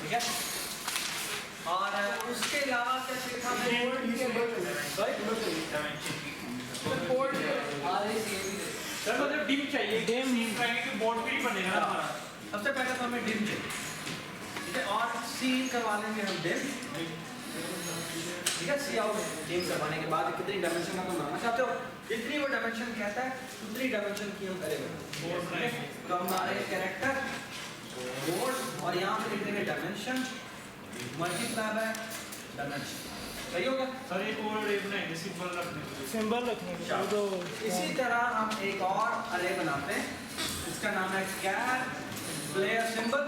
ठीक है। और उसके अलावा क्या सीखा हमने? सर मतलब डिम चाहिए, डिम कहेंगे कि बोर्ड पे ही बनेगा ना हमारा। सबसे पहले तो हमें डिम चाहिए, ठीक है, और सीन करवा लेंगे हम डिम, ठीक है। सी आउट डिम करवाने के बाद कितनी डायमेंशन का तुम बनाना चाहते हो, जितनी वो डायमेंशन कहता है उतनी डायमेंशन की हम करेंगे। तो हमारे कैरेक्टर बोर्ड और यहाँ पे लिख देंगे डायमेंशन मल्टीप्लाई बाय डायमेंशन, सही होगा। सर एक और अरे बनाएंगे, सिंबल रखने के लिए। सिंबल रखने के लिए तो इसी तरह हम एक और अरे बनाते हैं, इसका नाम है कैर प्लेयर सिंबल,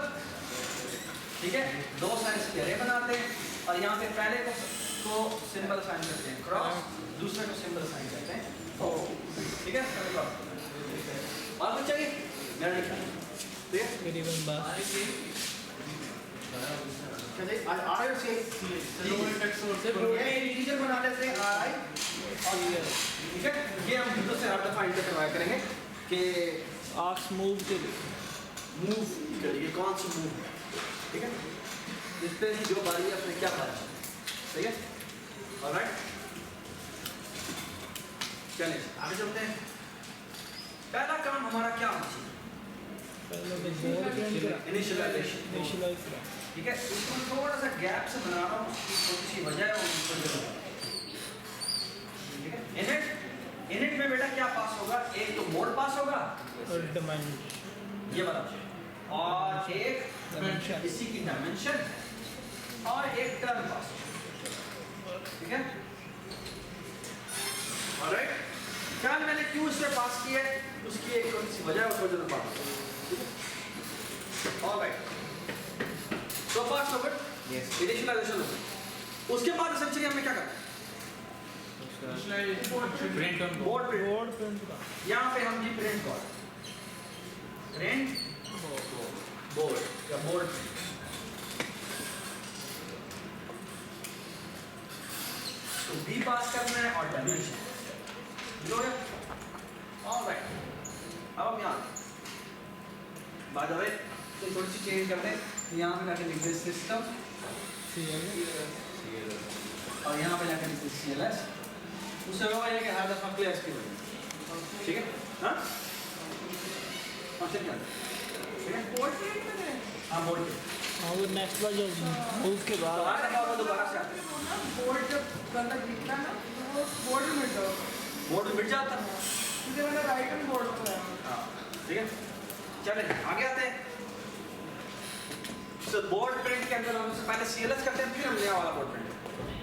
ठीक है। दो साइज के अरे बनाते हैं और यहाँ पे पहले को सिंबल साइन करते हैं क्रॉस, दूसरे को सिंबल साइन करते हैं, ठीक है। और कुछ चाहिए मेरा लिखा, ठीक है। करीबन बात चलिए आर से इंटीजर बना लेते हैं आर आई और ठीक है। ये हम विंडो से हर दफा इंटर करवाया करेंगे कि आर्क्स मूव के लिए मूव करिए, कौन सा मूव, ठीक है। इस पे जो बारी है अपने क्या बारी, ठीक है। ऑलराइट, चलिए आगे चलते हैं। पहला काम हमारा क्या होना चाहिए? पहले तो बोर्ड इनिशियलाइजेशन, इनिशियलाइज करा, ठीक है। इसको थोड़ा सा गैप से बना रहा हूँ, उसकी थोड़ी सी वजह है, ठीक है। इनिट में बेटा क्या पास होगा? एक तो मोड पास होगा और डायमेंशन ये वाला, और एक डायमेंशन इसी की डायमेंशन और एक टर्म पास, ठीक है। ऑलराइट, क्या मैंने क्यों इससे पास किया है उसकी एक थोड़ी सी वजह है, उसको जरूर पास, ठीक है। ऑलराइट, सो पास हो गए, यस, इनिशियलाइजेशन हो गई। उसके बाद एसेंशियली हमने क्या करना है? Print on board print, board print का यहाँ पे हम जी प्रिंट कॉल प्रिंट बोर्ड या बोर्ड प्रिंट, तो बी पास करना है और डायमेंशन जो है। ऑलराइट, अब हम यहाँ बाय द वे तो थोड़ी सी चेंज करते हैं, यहाँ पे जाके लिख दे सिस्टम और यहाँ पे जाके लिख दे CLS, उससे होगा ये कि हर दफा क्लियर की वजह, ठीक है। हाँ फंक्शन क्या, ठीक है। बोर्ड प्रिंट में हाँ बोर्ड प्रिंट, और वो नेक्स्ट बार जब मूव के तो बाद हर दफा वो दोबारा से आते हैं, बोर्ड जब गंदा दिखता है ना तो वो बोर्ड में मिट जाता है, बोर्ड मिट जाता है, इसलिए मैंने राइट हैंड बोर्ड पर है। हाँ ठीक है। चले आगे आते हैं। तो बोर्ड प्रिंट के अंदर हम सबसे पहले CLS करते हैं, फिर हम नया वाला बोर्ड प्रिंट,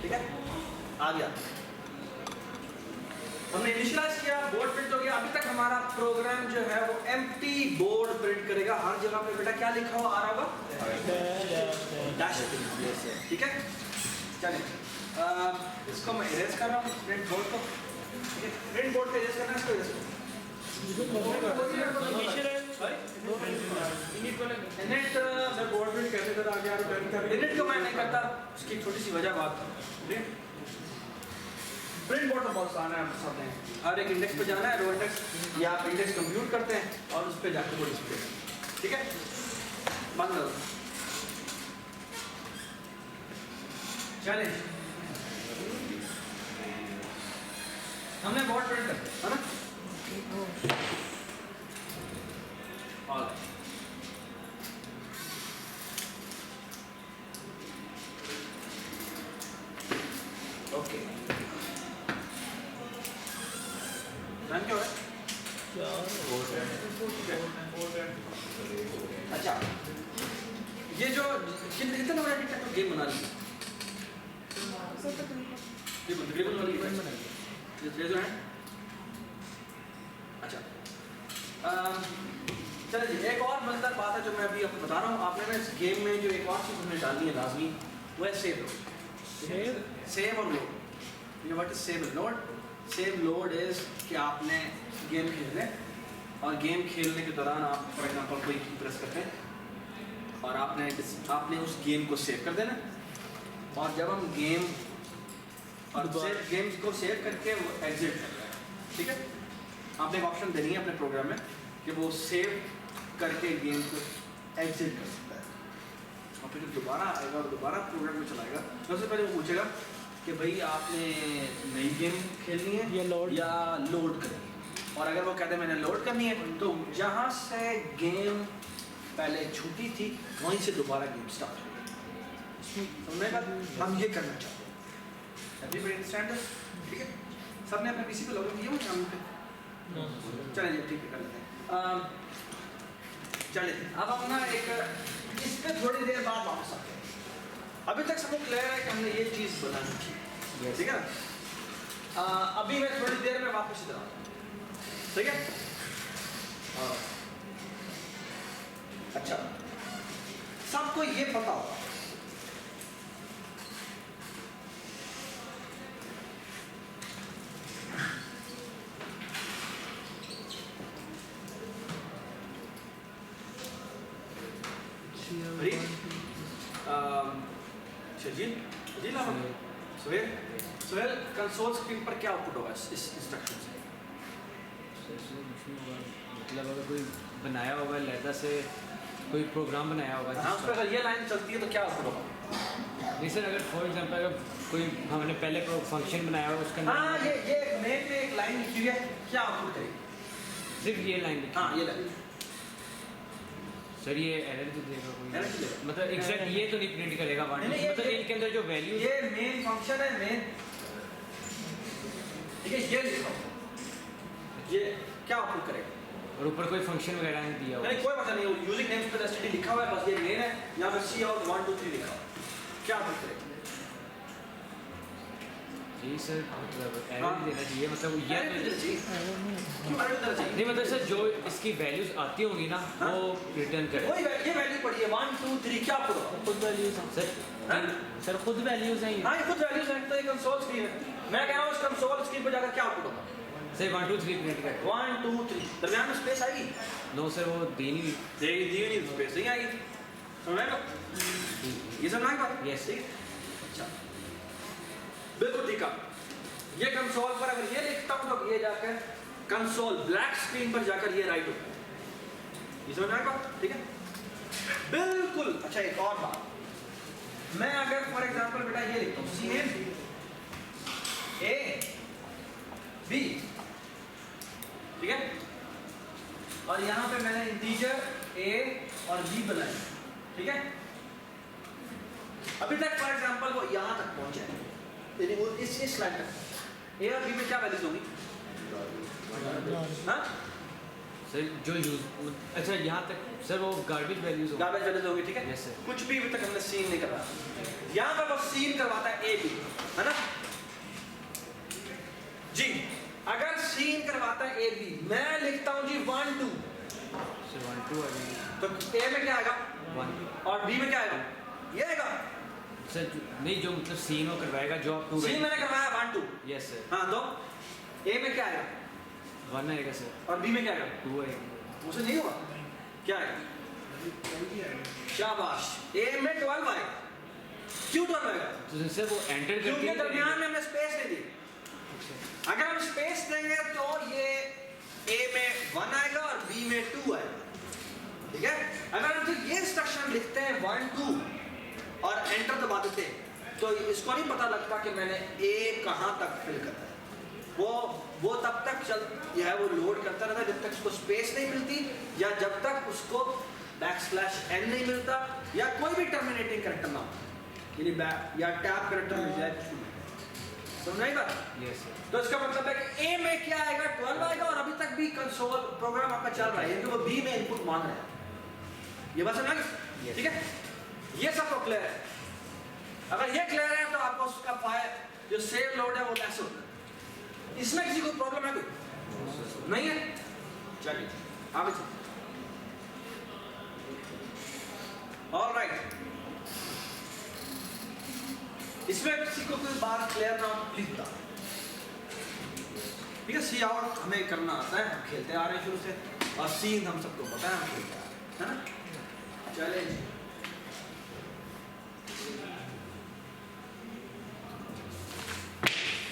ठीक है। आ गया, हमने इनिशियलाइज किया, बोर्ड प्रिंट हो गया। अभी तक हमारा प्रोग्राम जो है वो एम्प्टी बोर्ड प्रिंट करेगा। हर जगह पे बेटा क्या लिखा हुआ आ रहा होगा? डैश, ठीक है। चलिए इसको मैं इरेज कर रहा हूँ, प्रिंट बोर्ड को, ठीक है। प्रिंट बोर्ड पे इरेज करना है, इसको इरेज करो। इनिट बोर्ड प्रिंट कैसे करा आगे यार टर्न कर इनिट को मैं नहीं करता, उसकी छोटी सी वजह बात प्रिंट बोर्ड तो बहुत आसान है, हम सब हैं। हर एक इंडेक्स पे जाना है, रो इंडेक्स या आप इंडेक्स कंप्यूट करते हैं और उस पे जाके वो डिस्प्ले, ठीक है। बंद करो, चलें हमने बोर्ड प्रिंट कर दिया है ना। ओके, रन क्या हो रहा है? अच्छा, ये जो कितने नंबर की गेम बना ली? ये तकरीबन वाली गेम बनाई ये जो है। अच्छा चलिए जी, एक और मजेदार बात है जो मैं अभी आपको बता रहा हूँ। आपने ना इस गेम में जो एक और चीज़ हमने डालनी है लाजमी, वो है सेव लोड। सेव और load, you know what is save load? Save load is कि आपने गेम खेल रहे हैं और गेम खेलने के दौरान आप फॉर एग्जांपल कोई की प्रेस करते हैं और आपने उस गेम को सेव कर देना। और जब हम गेम को सेव करके वो एग्जिट कर रहे हैं, ठीक है। आपने एक ऑप्शन देनी है अपने प्रोग्राम में कि वो सेव करके गेम को एग्जिट कर सकता है, और फिर दोबारा आएगा और दोबारा प्रोग्राम में चलाएगा। सबसे पहले वो पूछेगा कि भाई आपने नई गेम खेलनी है या लोड करनी है। और अगर वो कहते हैं मैंने लोड करनी है तो जहाँ से गेम पहले छूटी थी वहीं से दोबारा गेम स्टार्ट होगी। समझने का हम ये करना चाहते हैं। Everybody understand? ठीक है, सबने अपने पीसी पे लॉगिन किया हुआ है? चलिए ठीक है, कर लेते हैं। चलिए अब हम ना एक इस पे थोड़ी देर बाद वापस आते हैं। अभी तक सबको क्लियर है कि हमने ये चीज़ बनानी थी, ठीक है ना? अभी मैं थोड़ी देर में वापस इधर आता हूँ, ठीक है? अच्छा, सबको ये पता होगा सोहेल कंसोल स्क्रीन पर क्या आउटपुट होगा इस इंस्ट्रक्शन से? मतलब अगर कोई बनाया होगा लैदा से कोई प्रोग्राम बनाया होगा हाँ, उस पर अगर ये लाइन चलती है तो क्या आउटपुट होगा? नहीं सर, अगर फॉर एग्जांपल अगर कोई हमने पहले फंक्शन बनाया होगा उसका हाँ, ये मेन में एक लाइन लिखी हुई है, क्या आउटपुट करेगी? सिर्फ ये लाइन लिखी। हाँ, ये लाइन सर ये एरर तो देगा कोई? एरर क्यों देगा? मतलब एग्जैक्ट ये तो नहीं प्रिंट करेगा नहीं, मतलब इनके अंदर जो वैल्यू ये मेन फंक्शन है, मेन, ठीक है? ये लिखा ये क्या आउटपुट करेगा? और ऊपर कोई फंक्शन वगैरह नहीं दिया हुआ। नहीं, कोई मतलब नहीं, यूजिंग नेम्स पे एसटीडी लिखा हुआ है, बस ये मेन है। यहाँ पे सी आउट 1 2 3 लिखा हुआ है, क्या आउटपुट करेगा? जी सर, मतलब एरर देना चाहिए, मतलब ये एरर देना चाहिए। क्यों एरर देना चाहिए? नहीं मतलब सर जो इसकी वैल्यूज आती होंगी ना वो रिटर्न करे। कोई ये वैल्यू पड़ी है 1 2 3, क्या आउटपुट होगा? खुद वैल्यूज हैं सर सर, खुद वैल्यूज हैं ये। हाँ, ये खुद वैल्यूज हैं, तो ये कंसोल स्क्रीन है। मैं कह रहा हूँ इस कंसोल स्क्रीन पर जाकर क्या आउटपुट होगा? सर 1 2 3 प्रिंट करे। 1 2 3, दरमियान में स्पेस आएगी? नो सर, वो दी नहीं दे दी नहीं, स्पेस नहीं आएगी। समझ रहे हो? ये समझ आई बात? यस ठीक। अच्छा, बिल्कुल ठीक है। ये कंसोल पर अगर ये लिखता हूँ तो ये जाकर कंसोल ब्लैक स्क्रीन पर जाकर ये राइट होगा। ये समझ आएगा? ठीक है, बिल्कुल। अच्छा, एक और बात, मैं अगर फॉर एग्जांपल बेटा ये लिखता हूँ CN A B, ठीक है, और यहाँ पे मैंने इंटीजर A और B बनाए, ठीक है? अभी तक फॉर एग्जांपल वो यहाँ तक पहुँचा है, यानी वो इस लाइन तक। A और B में क्या वैल्यूज होंगी? हाँ, सर जो यूज, अच्छा यहाँ तक सर वो गार्बेज वैल्यूज होगा। गार्बेज वैल्यूज होंगी, ठीक है? Yes, sir. कुछ भी अभी तक हमने सीन नहीं करवाया। यहाँ पर वो सीन करवाता है AB, है ना जी? अगर सीन करवाता है AB, मैं लिखता हूँ जी 1 2, सर 1 2 आ जाएगी तो A में क्या आएगा 1 और B में क्या आएगा? ये आएगा। सर नहीं, जो मतलब सीन वो करवाएगा जो आप 2 सीन मैंने करवाया 1 2, यस सर। हाँ, तो A में क्या आएगा 1 आएगा सर, और B में क्या आएगा? 2 आएगा। उसे नहीं हुआ, क्या आएगा? शाबाश, A में 12 आएगा। क्यों 12 आएगा? तो सर वो एंटर क्योंकि करके दरमियान में हमने स्पेस दे दी। अगर हम स्पेस देंगे तो ये A में 1 आएगा और B में 2 आएगा, ठीक है? अगर हम तो ये इंस्ट्रक्शन लिखते हैं 1 2 और एंटर दबा देते हैं तो इसको नहीं पता लगता कि मैंने A कहाँ तक फिल करना है। वो तब तक जो है वो लोड करता रहता है जब तक उसको स्पेस नहीं मिलती, या जब तक उसको \n नहीं मिलता, या कोई भी टर्मिनेटिंग कैरेक्टर ना हो, यानी या टैब कैरेक्टर मिल जाए। समझाई बात? Yes sir. तो इसका मतलब है कि A में क्या आएगा 12 आएगा, और अभी तक भी कंसोल प्रोग्राम आपका चल रहा है, यानी वो B में इनपुट मांग रहा है। ये बात समझ गए? ठीक है, ये सब तो क्लियर है। अगर ये क्लियर है तो आपको उसका फाइल जो सेव लोड है वो कैसे होता है? इसमें किसी को प्रॉब्लम है कोई? नहीं है? चलिए आगे चलिए। ऑलराइट, इसमें किसी को कोई बात क्लियर ना हो प्लीज बता। ठीक है, सी आउट हमें करना आता है, हम खेलते आ रहे हैं शुरू से, और सीन हम सबको पता है, हम खेलते आ रहे हैं, है ना? चलें,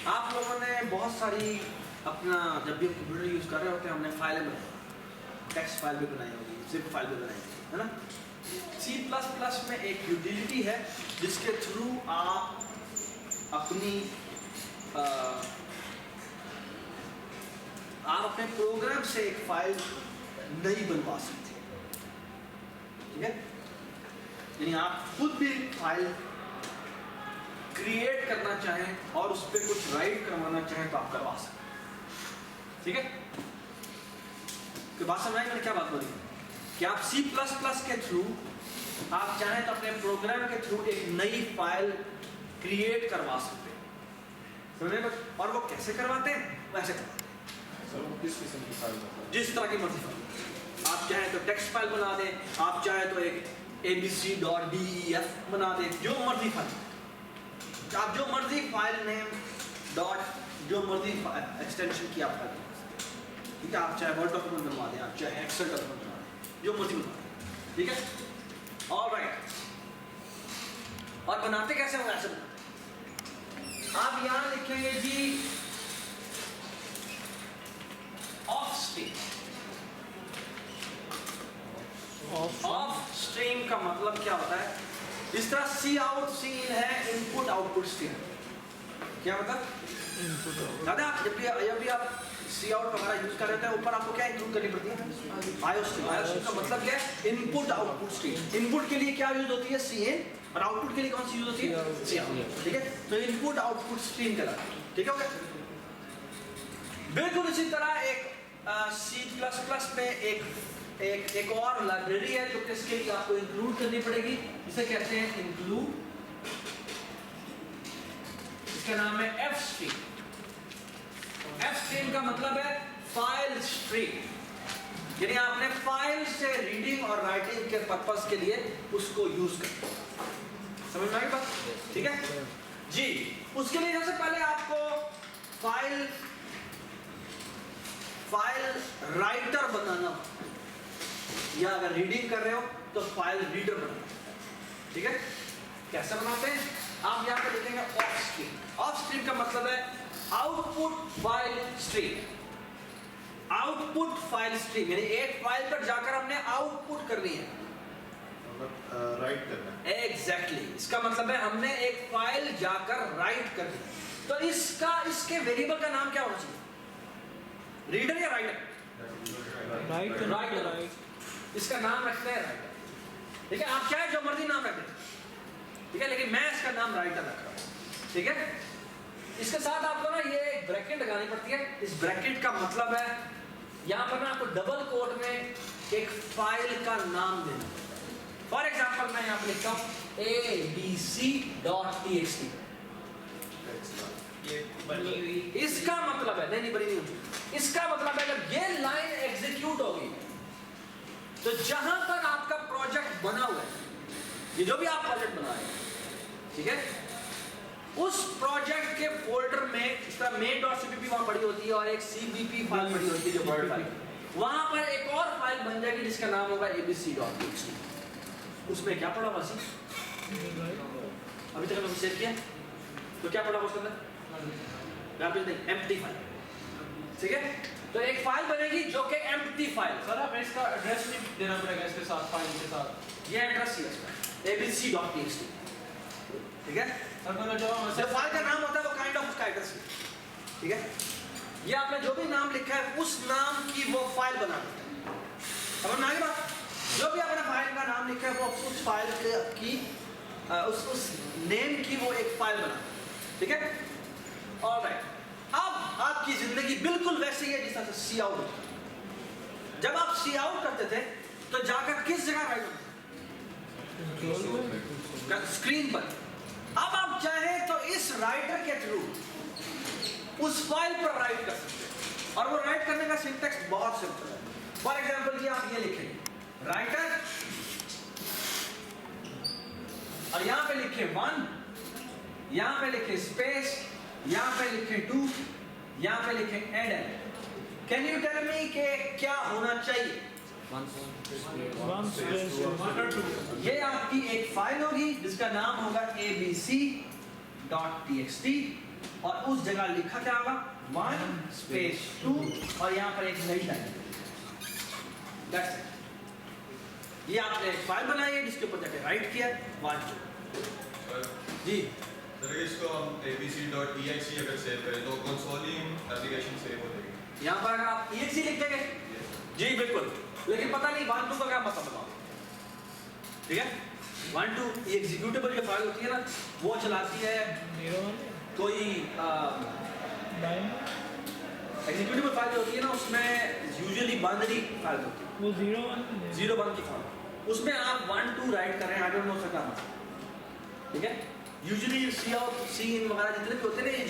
आप लोगों ने बहुत सारी अपना जब भी कंप्यूटर यूज़ कर रहे होते हैं, हमने फाइलें बनाई, टेक्स्ट फाइल भी बनाई होगी, जिप फाइल भी बनाई होगी, है ना? C++ में एक यूटिलिटी है जिसके थ्रू आप अपनी आप अपने प्रोग्राम से एक फाइल नहीं बनवा सकते, ठीक है? यानी आप खुद भी फाइल क्रिएट करना चाहें और उस पर कुछ राइट करवाना चाहें तो आप करवा सकते, ठीक है? तो बात समझ आई मैंने क्या बात बोली कि आप C++ के थ्रू आप चाहें तो अपने प्रोग्राम के थ्रू एक नई फाइल क्रिएट करवा सकते हैं, समझे? और वो कैसे करवाते हैं? वैसे करवाते हैं, किस किस्म की फाइल मतलब? जिस तरह की मर्जी फाइल। आप चाहें तो टेक्स्ट फाइल बना दें, आप चाहें तो एक abc.def बना दें, जो मर्जी फाइल, आप जो मर्जी फाइल नेम डॉट जो मर्जी एक्सटेंशन की आप फाइल बना सकते हैं, ठीक है? आप चाहे वर्ड डॉक्यूमेंट बनवा दें, आप चाहे एक्सेल डॉक्यूमेंट बनवा दें, जो मर्जी बनवा दें, ठीक है? ऑलराइट। और बनाते कैसे हो? ऐसे बनाते, आप यहां लिखेंगे जी ऑफ स्ट्रीम। ऑफ स्ट्रीम का मतलब क्या होता है? जिस तरह सी आउट सी इन है, इनपुट आउटपुट स्ट्रीम। क्या मतलब? दादा आप जब भी आप सी आउट वगैरह यूज कर रहे थे, ऊपर आपको क्या इंक्लूड करनी पड़ती है? IO stream. आईओ स्ट्रीम का मतलब क्या है? Input output stream. इनपुट के लिए क्या यूज होती है? सी इन, और आउटपुट के लिए कौन सी यूज होती है? सी आउट, ठीक है? तो इनपुट आउटपुट स्ट्रीम कहलाता है, ठीक है? बिल्कुल इसी तरह एक C++ में एक और लाइब्रेरी है जो कि इसके लिए आपको इंक्लूड करनी पड़ेगी, इसे कहते हैं इंक्लूड, इसका नाम है एफ स्ट्रीम। एफ स्ट्रीम का मतलब है फाइल स्ट्रीम, यानी आपने फाइल से रीडिंग और राइटिंग के पर्पस के लिए उसको यूज करना। समझ में आई बात? ठीक है जी। उसके लिए सबसे पहले आपको फाइल राइटर बनाना, या अगर रीडिंग कर रहे हो तो फाइल रीडर बनाना, ठीक है? कैसे बनाते हैं? आप यहाँ पे लिखेंगे ऑफ स्ट्रीम। ऑफ स्ट्रीम का मतलब है output file stream. Output file stream यानी एक फाइल पर जाकर हमने आउटपुट करनी है, राइट करना है। एग्जैक्टली इसका मतलब है हमने एक फाइल जाकर राइट करनी है। तो इसके वेरिएबल का नाम क्या होना चाहिए? रीडर या राइटर? राइटर। इसका नाम रखते हैं राइटर, ठीक है? आप चाहे जो मर्जी नाम रखें, ठीक है? लेकिन मैं इसका नाम राइटर रख रहा हूं, ठीक है? इसके साथ आपको ना ये एक ब्रैकेट लगानी पड़ती है। इस ब्रैकेट का मतलब है यहाँ पर ना आपको डबल कोट में एक फाइल का नाम देना। फॉर एग्जाम्पल मैं यहाँ पर लिखता हूँ abc.txt। ये बनी हुई, इसका मतलब है नहीं बनी नहीं होगी। इसका मतलब है अगर ये लाइन एग्जीक्यूट होगी तो जहां पर आपका प्रोजेक्ट बना हुआ है, ये जो भी आप प्रोजेक्ट बना रहे हैं, ठीक है, उस प्रोजेक्ट के फोल्डर में इस तरह main.cpp वहां पड़ी होती है और एक cpp फाइल पड़ी होती है जो वर्ड फाइल, वहां पर एक और फाइल बन जाएगी जिसका नाम होगा abc.txt। उसमें क्या पड़ा हुआ सी? अभी तक हमने सेव किया तो क्या पड़ा उसके अंदर? एम्प्टी फाइल, ठीक है? तो एक फाइल बनेगी जो कि एम्प्टी फाइल। सर आप इसका एड्रेस भी देना पड़ेगा इसके साथ, फाइल के साथ। ये एड्रेस ही है इसका abc.txt, ठीक है? सर मतलब जो जो फाइल का नाम होता है वो काइंड ऑफ उसका एड्रेस है, ठीक है? ये आपने जो भी नाम लिखा है उस नाम की वो फाइल बना देता है। समझ में आ गई बात? जो भी आपने फाइल का नाम लिखा है वो उस फाइल की उस नेम की वो एक फाइल बना, ठीक है? ऑलराइट। अब आपकी जिंदगी बिल्कुल वैसे ही है जिस तरह से सी आउट होता है। जब आप सी आउट करते थे तो जाकर किस जगह राइट होता? स्क्रीन पर। अब आप चाहें तो इस राइटर के थ्रू उस फाइल पर राइट कर सकते हैं, और वो राइट करने का सिंटैक्स बहुत सिंपल है। फॉर एग्जांपल ये आप ये लिखेंगे राइटर और यहां पे लिखे 1, यहां पे लिखे स्पेस, यहां पे लिखे 2, यहां पे लिखे एड। कैन यू टेल मी कि क्या होना चाहिए? ये आपकी एक फाइल होगी जिसका नाम होगा abc.txt और उस जगह लिखा क्या होगा? 1 स्पेस 2 और यहां पर एक नई लाइन। That's it. ये आपने एक फाइल बनाई है जिसके ऊपर जाके राइट किया 1 2 जी सर इसको हम abc.exe अगर सेव करें तो कंसोलिंग एप्लीकेशन सेव हो जाएगी। यहाँ पर अगर आप exe लिख देंगे जी बिल्कुल, लेकिन पता नहीं 1 2 का क्या मतलब बताओ, ठीक है। 1 2 ये एग्जीक्यूटेबल जो फाइल होती है ना वो चलाती है कोई एग्जीक्यूटेबल फाइल जो होती है ना उसमें यूजुअली बाइनरी फाइल होती है, वो 0 1 की फाइल, उसमें आप 1 2 राइट कर रहे हैं, आई डोंट नो उसका क्या मतलब, ठीक है। यूजुअली सी आउट सी इन वगैरह जितने भी होते हैं ना ये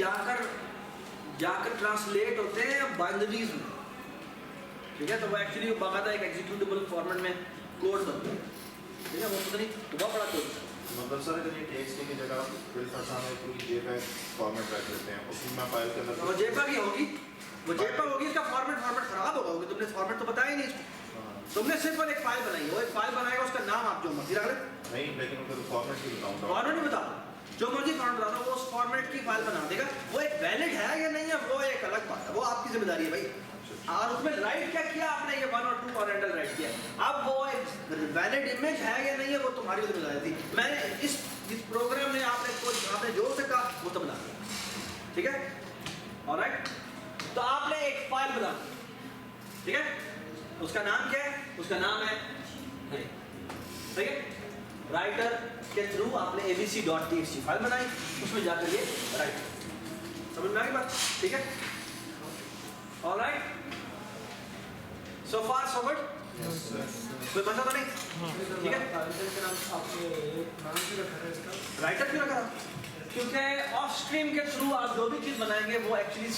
जाकर ट्रांसलेट होते हैं बाइनरीज में, ठीक है। तो वो एक्चुअली बाकायदा एक एग्जीक्यूटेबल फॉर्मेट में कोड बनता है, ठीक है। वो पता नहीं बहुत बड़ा कोड है। मतलब सर अगर ये टेक्स्ट की जगह फिर फंसा है तो JPEG फॉर्मेट रख लेते हैं उसी में फाइल के अंदर वो JPEG ही होगी, वो JPEG होगी, इसका फॉर्मेट खराब होगा क्योंकि तुमने फॉर्मेट तो बताया ही नहीं इसको, तुमने सिर्फ एक फाइल बनाई है, वो एक फाइल बनाएगा उसका नाम आप जो मर्जी रख ले, नहीं लेकिन अगर फॉर्मेट की बताऊंगा फॉर्मेट नहीं बता जो मर्जी फॉर्मेट बता दो वो उस फॉर्मेट की फाइल बना देगा, वो एक वैलिड है या नहीं है वो एक अलग बात है, वो आपकी जिम्मेदारी है भाई। और उसमें राइट क्या किया आपने, ये 1 और 2 पैरेंटल राइट किया, अब वो एक वैलिड इमेज है या नहीं है वो तुम्हारी जिम्मेदारी थी। मैंने इस प्रोग्राम में आपने जो से कहा वो तो बना दिया, ठीक है। ऑलराइट, तो आपने एक फाइल बना दी, ठीक है। उसका नाम क्या है, उसका नाम है ठीक है, राइटर के थ्रू आपने abc.txt फाइल बनाई, उसमें जाकर ये राइट, समझ में आ गई बात, ठीक है। ऑलराइट, सो फार सो गुड, कोई मसला तो नहीं, ठीक है। राइटर क्यों रखा, क्योंकि ऑफ स्ट्रीम के थ्रू आप जो भी चीज बनाएंगे वो एक्चुअली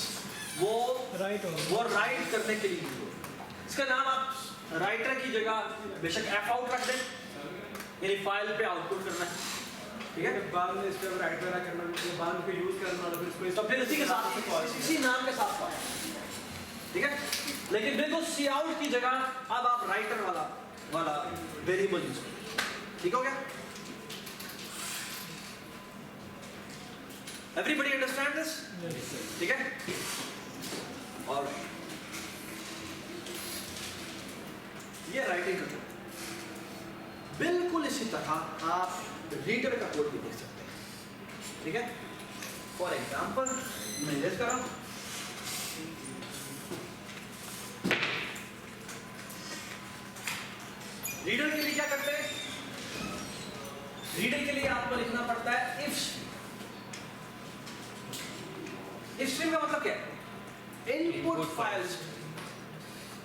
वो राइट करने के लिए, इसका नाम आप राइटर की जगह बेशक f out रख दें, यानी फाइल पे आउटपुट करना है, ठीक है। बाद में इस पे राइट वगैरह करना, बाद में यूज करना, तो फिर इसी के साथ इसी नाम के साथ फाइल, ठीक है। लेकिन बिल्कुल सी आउट की जगह अब आप राइटर वाला वेरिएबल यूज करें, ठीक हो गया। एवरीबॉडी अंडरस्टैंड दिस, ठीक है। ऑलराइट, ये राइटिंग का कोड, बिल्कुल इसी तरह आप रीडर का कोड भी देख सकते हैं, ठीक है। फॉर एग्जाम्पल मैं रेज कर रहा हूं, रीडर के लिए क्या करते हैं, रीडर के लिए आपको लिखना पड़ता है इफ स्ट्रीम का मतलब क्या है, इनपुट फाइल्स,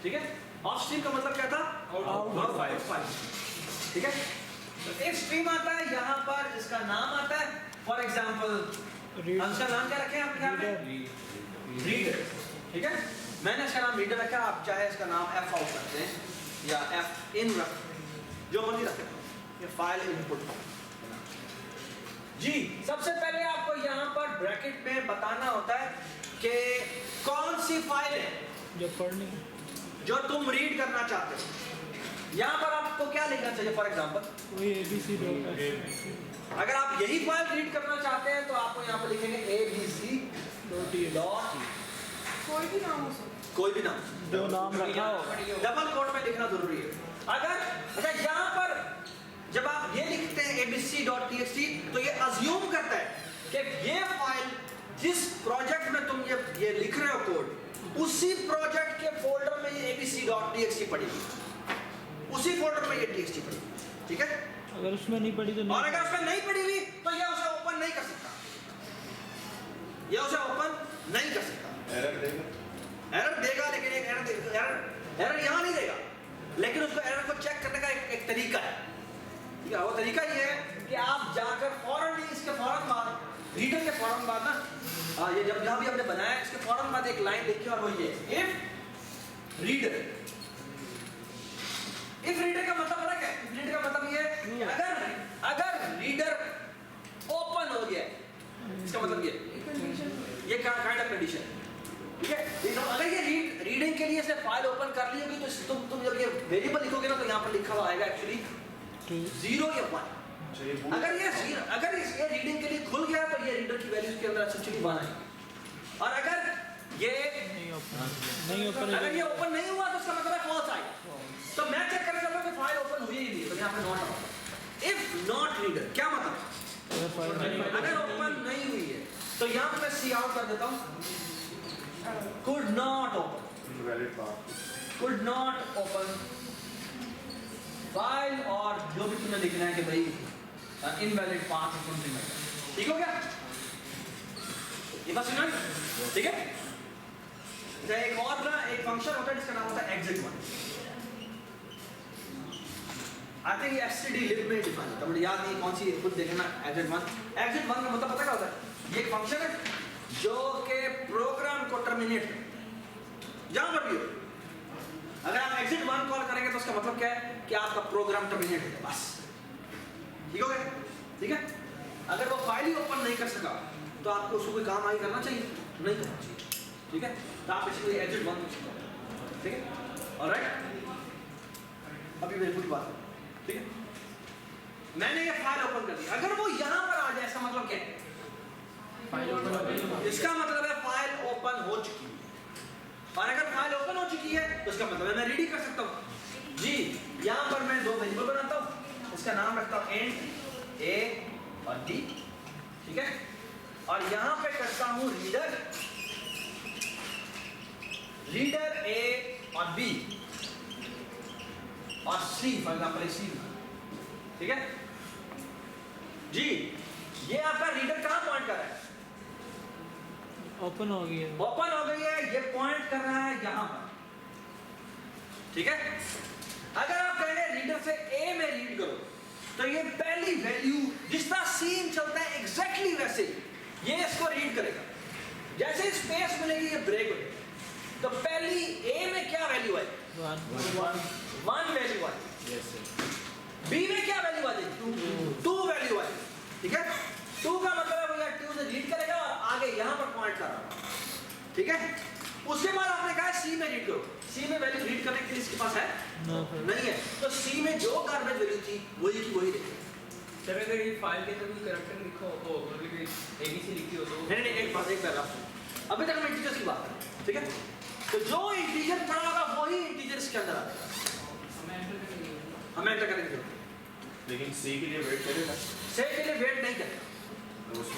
ठीक है। ऑफ स्ट्रीम का मतलब क्या था, आउटपुट फाइल, ठीक है। तो एक स्ट्रीम आता है, यहाँ पर इसका नाम आता है, फॉर एग्जांपल इसका नाम क्या रखे हैं आपके यहाँ पे, रीडर, ठीक है। मैंने इसका नाम रीडर रखा, आप चाहे इसका नाम f out रखते हैं या f in रखते हैं, जो मर्जी रखते हैं, ये फाइल इनपुट जी। सबसे पहले आपको यहाँ पर ब्रैकेट में बताना होता है कि कौन सी फाइल है जो तुम रीड करना चाहते हो। यहाँ पर आपको क्या लिखना चाहिए, फॉर एग्जांपल अगर आप यही फाइल रीड करना चाहते हैं तो आपको यहाँ पर लिखेंगे abc.txt, कोई भी नाम हो सकता कोई भी नाम जो नाम रखा हो, डबल कोट में लिखना जरूरी है। अगर अच्छा यहाँ पर जब आप ये लिखते हैं abc.txt तो ये अज्यूम करता है कि ये फाइल जिस प्रोजेक्ट में तुम ये लिख रहे हो कोड, उसी प्रोजेक्ट के फोल्डर में ये abc.txt पड़ेगी, उसी फोल्डर में ये txt पड़ेगी, ठीक है। अगर उसमें नहीं पड़ी तो नहीं, और अगर उसमें नहीं पड़ी हुई तो ये उसे ओपन नहीं कर सकता, ये उसे ओपन नहीं कर सकता, एरर देगा, एरर देगा, लेकिन एक एरर यहाँ नहीं देगा, लेकिन उसको एरर को चेक करने का एक तरीका है, ठीक है। वो तरीका ये है कि आप जाकर फौरन नहीं, इसके फौरन बाद रीडर के फौरन बाद ना, ये जहाँ भी हमने बनाया इसके फौरन बाद एक लाइन लिखी और वो ये इफ रीडर का मतलब पता क्या है, इफ रीडर का मतलब ये है अगर रीडर ओपन हो गया, इसका मतलब ये काइंड ऑफ कंडीशन, ठीक है। अगर ये रीडिंग के लिए से फाइल ओपन कर ली होगी तो तुम जब ये वेरिएबल लिखोगे ना तो यहाँ पर लिखा हुआ आएगा एक्चुअली 0 या 1। अगर ये रीडिंग के लिए खुल गया तो ये रीडर की वैल्यू के अंदर एक्चुअली 1 आएगी, और अगर ये ओपन नहीं हुआ तो उसका मतलब है फॉल्स आएगा। तो मैं चेक करना चाहता हूँ कि फाइल ओपन हुई ही नहीं तो यहाँ पे not out. If not reader क्या मतलब, अगर ओपन नहीं हुई है तो यहाँ पे मैं सी आउट कर देता हूँ, could not open, invalid path, could not open file, और जो भी तुम्हें लिखना है कि भाई इनवैलिड पाथ और समथिंग लाइक दैट। ठीक हो गया, ये बात सुना, ठीक है। एक और ना एक फंक्शन होता है जिसका नाम होता है exit1। I think std lib में डिफाइन होता है, मुझे याद नहीं कौन सी, खुद देखना। exit1 का मतलब पता क्या होता है, ये एक फंक्शन है जो के प्रोग्राम को टर्मिनेट करे जहां पर भी हो। अगर आप exit1 कॉल करेंगे तो उसका मतलब क्या है कि आपका प्रोग्राम टर्मिनेट हो गया, बस। ठीक हो गया, ठीक है। अगर वो फाइल ही ओपन नहीं कर सका तो आपको उसको कोई काम आगे करना चाहिए, नहीं करना चाहिए, ठीक है। तो आप इसलिए exit1 ठीक है, ऑलराइट। अभी मेरी पूरी बात, ठीक है। मैंने ये फाइल ओपन कर दी, अगर वो यहां पर आ जाए इसका मतलब क्या है, इसका मतलब है फाइल ओपन हो चुकी है। और अगर फाइल ओपन हो चुकी है तो इसका मतलब है मैं रीड कर सकता हूं जी। यहां पर मैं दो वेरिएबल बनाता हूं, इसका नाम रखता हूं int a और b, ठीक है। और यहां पे करता हूं रीडर a और b और c, फॉर एग्जांपल c, ठीक है जी। ये आपका रीडर कहां पॉइंट कर रहा है, ओपन हो गई है, ओपन हो गई है, ये पॉइंट कर रहा है यहां पर, ठीक है। अगर आप कहेंगे रीडर से a में रीड करो तो ये पहली वैल्यू जिस तरह सीन चलता है एग्जैक्टली वैसे ही ये इसको रीड करेगा। जैसे स्पेस मिलेगी ये ब्रेक हो जाएगा, तो पहली a में क्या वैल्यू आई, 1 वैल्यू आई, b में क्या वैल्यू आ जाएगी, 2 वैल्यू आई, ठीक है। 2 का मतलब है वो 2 से रीड करेगा और आगे यहां पर पॉइंट कर रहा है, ठीक है। उसके बाद आपने कहा सी में रीड करो, सी में वैल्यू रीड करने के लिए इसके पास है नहीं है, तो सी में जो गार्बेज वैल्यू थी वही की वही रहेगी। सर अगर ये फाइल के अंदर कोई कैरेक्टर लिखो हो, मतलब एबीसी लिखी हो तो नहीं एक बात, एक पैराग्राफ अभी तक हम इंटीजर्स की बात कर रहे हैं, ठीक है। तो जो इंटीजर पढ़ा होगा वही इंटीजर इसके अंदर आ जाएगा, हमें एंटर करेंगे। लेकिन सी के लिए वेट करेगा, से के लिए वेट नहीं करेगा।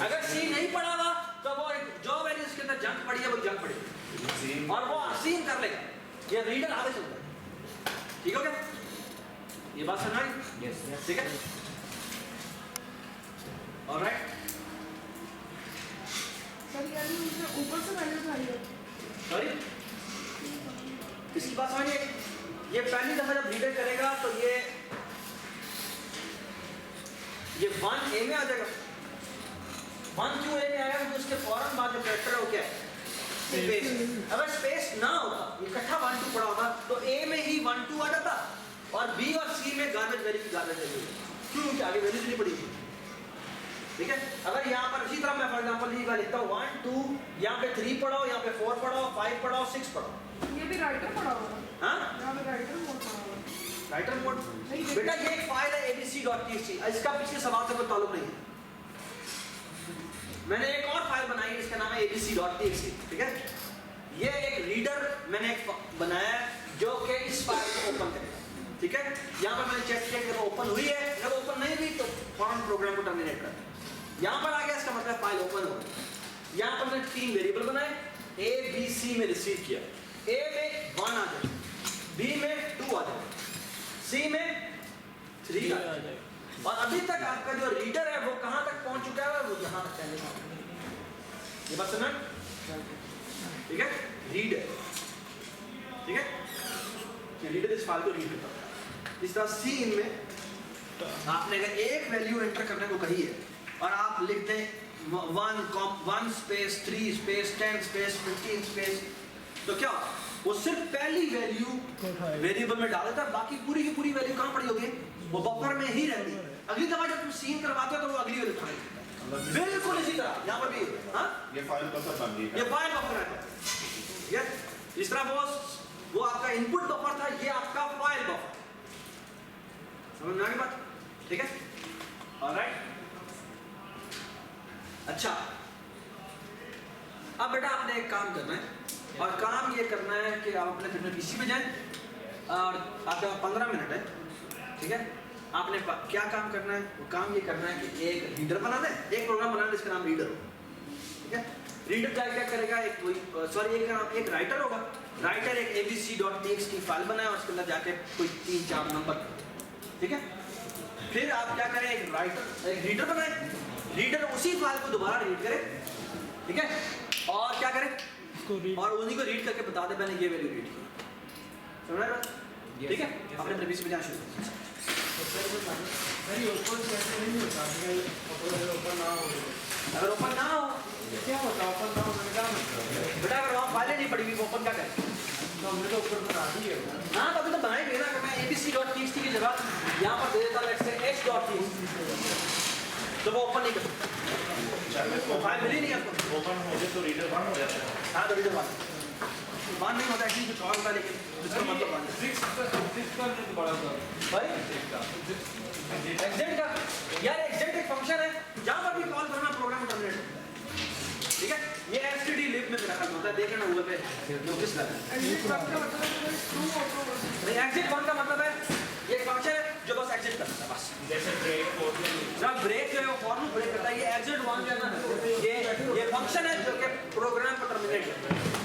अगर सी नहीं पढ़ा हुआ तो वो जो वैल्यू इसके अंदर जंक पड़ी है वो जंक पड़ेगी और वो सीन कर लेगा, ये रीडर आगे चलता है। ठीक हो गया, ये बात समझ आई? यस, ठीक है, ऑलराइट। सर यानी उसने ऊपर से वैल्यू उठाई है, सॉरी इसकी बात समझिए। ये पहली दफा जब रीडर करेगा तो ये 1 ए में आ जाएगा। 1 क्यों ए में आया, क्योंकि उसके फौरन बाद जो कैरेक्टर है वो क्या है, स्पेस। अगर स्पेस ना होता, इकट्ठा 1 2 पड़ा होता तो ए में ही 1 2 आ जाता और बी और सी में गार्बेज वैल्यू की गार्बेज वैल्यू, क्यों, आगे वैल्यू नहीं पड़ी। ठीक है, अगर यहाँ पर इसी तरह मैं फॉर एग्जांपल ये लिखता हूँ 1 2, यहाँ पे 3 पढ़ाओ, यहाँ पे 4 पढ़ाओ, 5 पढ़ाओ, 6 पढ़ाओ। ये भी राइटर पढ़ा होगा, हाँ, यहाँ पे राइटर मोड पढ़ा होगा। राइटर मोड बेटा ये एक फाइल है abc.txt, इसका पिछले सवाल से कोई ताल्लुक नहीं है। मैंने एक और फाइल बनाई है इसका नाम है abc.txt, ठीक है। ये एक रीडर मैंने एक बनाया जो कि इस फाइल को ओपन करेगा, ठीक है। यहाँ पर मैंने चेक किया कि ओपन हुई है, अगर ओपन नहीं हुई तो फौरन प्रोग्राम को टर्मिनेट कर। यहाँ पर आ गया, इसका मतलब फाइल ओपन हो गई। यहाँ पर मैंने 3 वेरिएबल बनाए, a b c में रिसीव किया। a में 1 आ जाए, b में 2 आ जाए, c में 3 आ जाए। और अभी तक आपका जो रीडर है वो कहां तक पहुंच चुका है, वो यहां तक पहले पहुंच चुका है। ये बात समझ, ठीक है। रीडर, ठीक है, रीडर इस फाइल को रीड करता है। इस तरह सी इन में आपने अगर एक वैल्यू एंटर करने को कही है और आप लिख दें 1 स्पेस 3 स्पेस 10 स्पेस 15 स्पेस, तो क्या वो सिर्फ पहली वैल्यू वेरिएबल में डाल देता है, बाकी पूरी की पूरी वैल्यू कहां पड़ी होगी, वो बफर में ही रहती है। अगली दफा जब तुम सीन करवाते हो तो वो अगली वैल्यू उठाएगी, बिल्कुल इसी तरह यहाँ पर भी। हाँ, ये फाइल बफर बन गई, ये फाइल बफर है, ये इस तरह वो आपका इनपुट बफर था, ये आपका फाइल बफर। समझ में आ गई बात, ठीक है, ऑलराइट। अच्छा, अब बेटा आपने एक काम करना है, और काम ये करना है कि आप अपने पीसी पे जाएं और आपका 15 मिनट है, ठीक है, आपने क्या काम करना है? वो काम ये करना है कि एक रीडर बनाना है, एक प्रोग्राम बनाना है जिसका नाम रीडर हो, ठीक है। रीडर क्या करेगा, एक राइटर होगा, राइटर एक abc.txt फाइल बनाए और उसके अंदर जाके कोई 3-4 नंबर, ठीक है। फिर आप क्या करें, एक रीडर बनाए, रीडर उसी फाइल को दोबारा रीड करे, ठीक है, और क्या करे, और उन्हीं को रीड करके बता दे मैंने ये वैल्यू रीड की, समझ रहे हो? ठीक है, अपने प्रीवियस में जाना शुरू अगर ओपन ना हो क्या होता ओपन ना होने का मतलब? बेटा, अगर वहाँ फाइलें नहीं पड़ी हुई ओपन क्या करें? तो हमने तो ऊपर बना दी है। हाँ, तो अभी तो बनाएंगे ना, मैं abc.txt की जगह यहाँ पर दे देता हूँ h.txt, तो वो ओपन नहीं कर सकता, वो फाइल मिली नहीं आपको। ओपन हो गए तो रीडर बंद हो जाता है। हाँ, तो रीडर बंद नहीं होता, एक्चुअली कुछ और होता है, लेकिन इसका मतलब बंद है। सिक्स का नहीं बड़ा था भाई एग्जिट का यार, एग्जिट एक फंक्शन है जहाँ पर भी कॉल करना प्रोग्राम टर्मिनेट होता है, ठीक है। ये std lib में मेरा काम होता है, देख लेना गूगल पे नोटिस कर एग्जिट का मतलब है ट्रू ऑटो। नहीं, एग्जिट वन का मतलब है ये एक फंक्शन है जो बस एग्जिट करता है, बस जैसे ब्रेक हो ना, ब्रेक जो है वो फॉर लूप ब्रेक करता है, ये एग्जिट वन जो है ना, ये फंक्शन है जो कि प्रोग्राम को टर्मिनेट करता है।